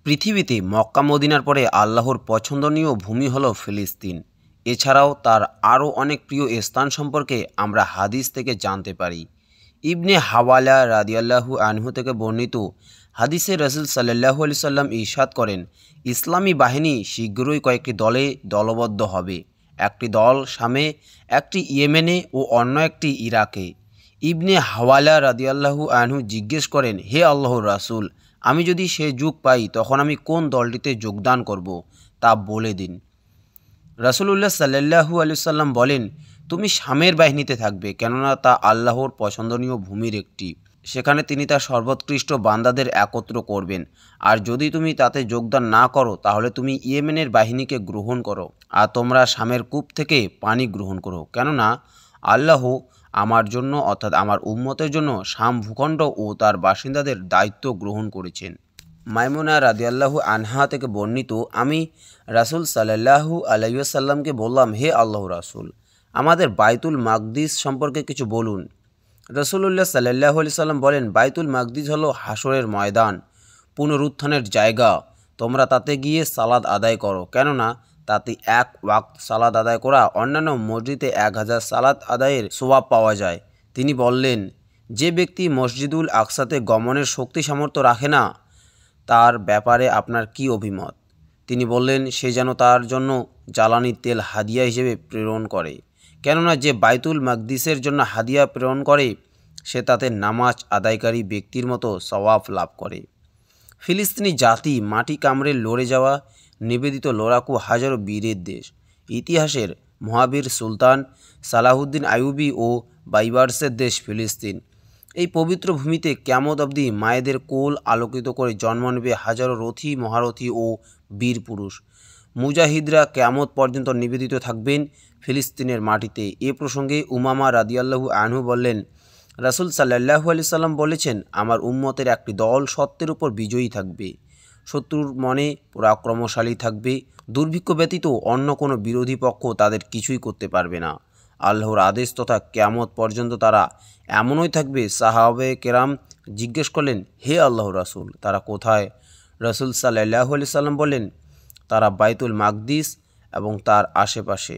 পৃথিবীতে মক্কা মদিনার পরে আল্লাহর পছন্দনীয় ভূমি হলো ফিলিস্তিন। এছাড়াও তার আরও অনেক প্রিয় স্থান সম্পর্কে আমরা হাদিস থেকে জানতে পারি। ইবনে হাওয়ালা রাদিয়াল্লাহু আনহু থেকে বর্ণিত হাদিসে রাসূল সাল্লাল্লাহু আলাইহি সাল্লাম ইরশাদ করেন, ইসলামী বাহিনী শীঘ্রই কয়েকটি দলে দলবদ্ধ হবে। একটি দল শামে, একটি ইয়েমেনে ও অন্য একটি ইরাকে। ইবনে হাওয়ালা রাদিয়াল্লাহু আনহু জিজ্ঞেস করেন, হে আল্লাহর রাসূল, আমি যদি সে যুগ পাই তখন আমি কোন দলটিতে যোগদান করব তা বলে দিন। রাসূলুল্লাহ সাল্লাল্লাহু আলাইহি সাল্লাম বলেন, তুমি শামের বাহিনীতে থাকবে, কেননা তা আল্লাহর পছন্দনীয় ভূমির একটি। সেখানে তিনি তার সর্বোৎকৃষ্ট বান্দাদের একত্র করবেন। আর যদি তুমি তাতে যোগদান না করো তাহলে তুমি ইয়েমেনের বাহিনীকে গ্রহণ করো, আর তোমরা শামের কূপ থেকে পানি গ্রহণ করো, কেননা আল্লাহ আমার জন্য অর্থাৎ আমার উম্মতের জন্য শাম ভূখণ্ড ও তার বাসিন্দাদের দায়িত্ব গ্রহণ করেছেন। মাইমুনা রাদিয়াল্লাহু আনহা থেকে বর্ণিত, আমি রাসূল সাল্লাল্লাহু আলাইহি ওয়াসাল্লামকে বললাম, হে আল্লাহর রাসূল, আমাদের বাইতুল মাকদিস সম্পর্কে কিছু বলুন। রাসূলুল্লাহ সাল্লাল্লাহু আলাইহি সাল্লাম বলেন, বাইতুল মাকদিস হলো হাসরের ময়দান, পুনরুত্থানের জায়গা। তোমরা তাতে গিয়ে সালাত আদায় করো, কেননা তাতে এক ওয়াক্ত সালাত আদায় করা অন্যান্য মসজিদে 1000 সালাত আদায়ের সওয়াব পাওয়া যায়। তিনি বললেন, যে ব্যক্তি মসজিদুল আকসাতে গমনের শক্তি সামর্থ্য রাখে না, তার ব্যাপারে আপনার কি অভিমত? তিনি বললেন, সে যেন তার জন্য জ্বালানি তেল হাদিয়া হিসেবে প্রেরণ করে, কেননা যে বাইতুল মাকদিসের জন্য হাদিয়া প্রেরণ করে সে তাতে নামাজ আদায়কারী ব্যক্তির মতো সওয়াব লাভ করে। ফিলিস্তিনি জাতি মাটি কামড়ে লড়ে যাওয়া নিবেদিত লড়াকু হাজারো বীরের দেশ। ইতিহাসের মহাবীর সুলতান সালাহুদ্দিন আইয়ুবী ও বাইবার্সের দেশ ফিলিস্তিন। এই পবিত্র ভূমিতে কিয়ামত অবধি মায়েদের কোল আলোকিত করে জন্ম নেবে হাজারো রথী, মহারথী ও বীর পুরুষ। মুজাহিদরা কিয়ামত পর্যন্ত নিবেদিত থাকবেন ফিলিস্তিনের মাটিতে। এ প্রসঙ্গে উমামা রাদিয়াল্লাহু আনহু বললেন, রাসূল সাল্লাল্লাহু আলাইহি সাল্লাম বলেছেন, আমার উম্মতের একটি দল সত্যের উপর বিজয়ী থাকবে, শত্রুর মনে পরাক্রমশালী থাকবে, দুর্ভিক্ষ ব্যতীত অন্য কোনো বিরোধী পক্ষ তাদের কিছুই করতে পারবে না। আল্লাহর আদেশ তথা কিয়ামত পর্যন্ত তারা এমনই থাকবে। সাহাবায়ে কেরাম জিজ্ঞেস করলেন, হে আল্লাহর রাসূল, তারা কোথায়? রাসূল সাল্লাল্লাহু আলাইহি সাল্লাম বললেন, তারা বাইতুল মাকদিস এবং তার আশেপাশে।